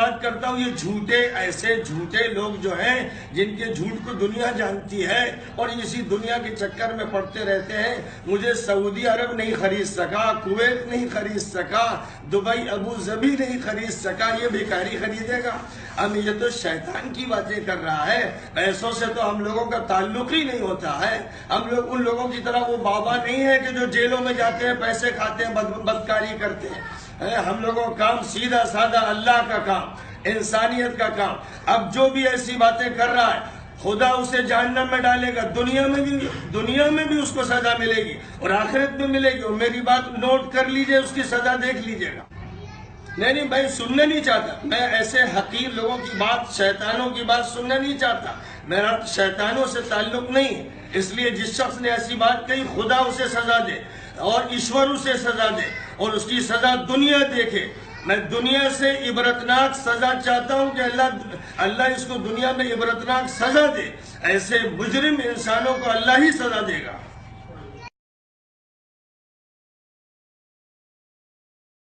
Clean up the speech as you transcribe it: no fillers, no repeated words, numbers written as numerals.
बात करता हूँ, ये झूठे, ऐसे झूठे लोग जो हैं जिनके झूठ को दुनिया जानती है और इसी दुनिया के चक्कर में पड़ते रहते हैं। मुझे सऊदी अरब नहीं खरीद सका, कुवैत नहीं खरीद सका, दुबई अबू धाबी नहीं खरीद सका, ये भिखारी खरीदेगा। अब ये तो शैतान की बातें कर रहा है। पैसों से तो हम लोगों का ताल्लुक ही नहीं होता है। हम लोग उन लोगों की तरह वो बाबा नहीं है कि जो जेलों में जाते हैं, पैसे खाते हैं, बदकारी करते हैं। हम लोगों का काम सीधा साधा अल्लाह का काम, इंसानियत का काम। अब जो भी ऐसी बातें कर रहा है, खुदा उसे जहन्नम में डालेगा। दुनिया में भी उसको सजा मिलेगी और आखिरत में मिलेगी। और मेरी बात नोट कर लीजिए, उसकी सजा देख लीजिएगा। नहीं, मैं सुनना नहीं चाहता। मैं ऐसे हकीर लोगों की बात, शैतानों की बात सुनना नहीं चाहता। मेरा शैतानों से ताल्लुक नहीं है। इसलिए जिस शख्स ने ऐसी बात कही, खुदा उसे सजा दे और ईश्वर उसे सजा दे और उसकी सजा दुनिया देखे। मैं दुनिया से इबरतनाक सजा चाहता हूं कि अल्लाह इसको दुनिया में इबरतनाक सजा दे। ऐसे मुजरिम इंसानों को अल्लाह ही सजा देगा।